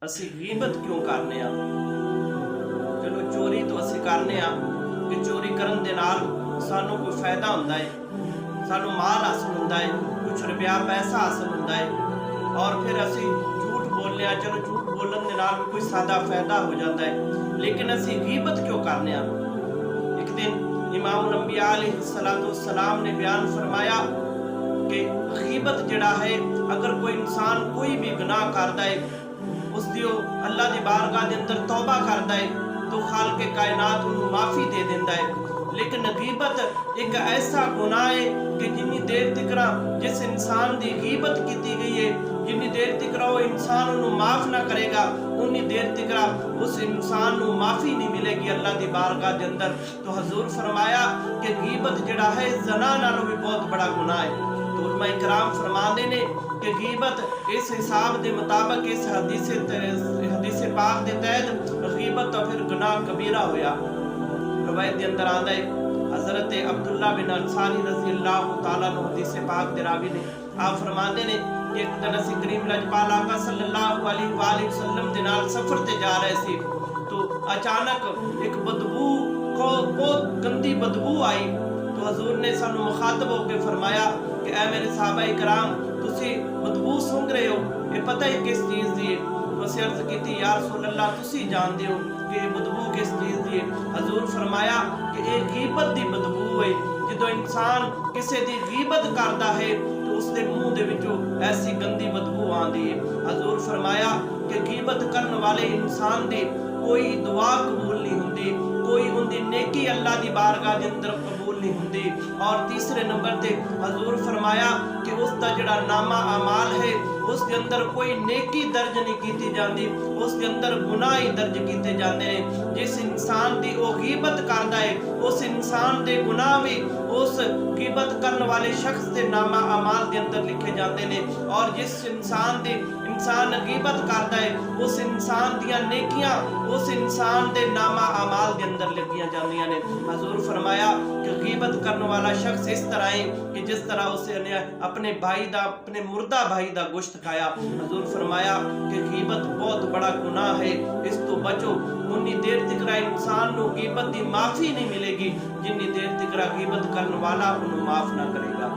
ਅਸੀਂ ਗੀਬਤ ਕਿਉਂ ਕਰਨੇ ਆ? ਚਲੋ ਚੋਰੀ ਤਾਂ ਅਸੀਂ ਕਰਨੇ ਆ ਕਿ ਚੋਰੀ ਕਰਨ ਦੇ ਨਾਲ ਸਾਨੂੰ ਕੋਈ ਫਾਇਦਾ ਹੁੰਦਾ ਹੈ, ਸਾਨੂੰ ਮਾਲ ਹਾਸਲ ਹੁੰਦਾ ਹੈ, ਕੁਝ ਰੁਪਿਆ ਪੈਸਾ ਹਾਸਲ ਹੁੰਦਾ ਹੈ, ਔਰ ਫਿਰ ਅਸੀਂ ਝੂਠ ਬੋਲਨੇ ਆ। ਚਲੋ ਝੂਠ ਬੋਲਣ ਦੇ ਨਾਲ ਵੀ ਕੋਈ ਸਾਦਾ ਫਾਇਦਾ ਹੋ ਜਾਂਦਾ ਹੈ, ਲੇਕਿਨ ਅਸੀਂ ਗੀਬਤ ਕਿਉਂ ਕਰਨੇ ਆ? ਇੱਕ ਦਿਨ ਇਮਾਮ ਅੰਬਿਆ अलैहिस्सलाम ने बयान फरमाया कि गीबत जिहड़ा है, अगर कोई इंसान कोई भी गुनाह करता है, उसकी अल्लाह की बारगाह के अंदर तौबा करता है तो खालिक कायनात उन्हें माफ़ी दे देता है। लेकिन गीबत एक ऐसा गुनाह है कि जिन्नी देर तक जिस इंसान की गीबत की गई है, जिन्नी देर तक वो इंसान उन्हें माफ़ ना करेगा, उन्नी देर तक उस इंसान को माफ़ी नहीं मिलेगी अल्लाह की बारगाह के अंदर। तो हजूर फरमाया कि गीबत जिहड़ा है ज़ना नालों भी बहुत बड़ा गुनाह है। तो उलमा इकराम फरमाते ने कि गीबत इस हिसाब के मुताबिक इस हदीस पाक के तहत गीबत तो फिर गुनाह कबीरा होया। रवायत के अंदर आंदा है हज़रत अब्दुल्ला बिन अंसारी रज़ी अल्लाह तआला अन्हु हदीस पाक के रावी ने आप फरमाते ने कि एक दिन असीं करीम लजपाल आका सल्लल्लाहु अलैहि वसल्लम के नाल सफ़र ते जा रहे सी, तो अचानक एक बदबू को बहुत गंदी बदबू आई। तो हजूर ने सानू मुखातब होकर फरमाया कि ऐ मेरे साहबा इकराम, तुसी बदबू सूंघ रहे हो, ये पता है किस चीज़ दी है? तो असीं अर्ज़ कीती या रसूल अल्लाह तुसी जानदे हो कि ये बदबू किस चीज़ दी है? हजूर फरमाया कि ये गीबत दी बदबू है। जदों इंसान किसी दी गीबत करता है तो उसके मुँह दे विचों ऐसी गंदी बदबू आती है। हजूर फरमाया कि गीबत करने वाले इंसान दी कोई दुआ कबूल नहीं होती, कोई उनकी नेकी अल्लाह की बारगाह के अंदर कबूल नहीं होती। और तीसरे नंबर पे हजूर फरमाया कि उसका जिहड़ा नामा अमाल है उसके अंदर कोई नेकी दर्ज नहीं की जाती, उसके अंदर गुनाह ही दर्ज किए जाते हैं। जिस इंसान की वो गीबत करता है उस इंसान के गुनाह भी उस गीबत करने वाले शख्स के नामा अमाल के अंदर लिखे जाते हैं, और जिस इंसान गीबत करता है उस इंसान दियां नेकियां उस इंसान के नामा अमाल के अंदर लिखियां जांदियां ने। हजूर फरमाया कि गीबत करने वाला शख्स इस तरह है कि जिस तरह उसने अपने अपने मुर्दा भाई का गोश्त खाया। हजूर फरमाया कि गीबत बहुत बड़ा गुनाह है, इस तो बचो। उन्नी देर तक इंसान को गीबत की माफ़ी नहीं मिलेगी जिन्नी देर तक गीबत करने वाला उन्हें माफ़ ना करेगा।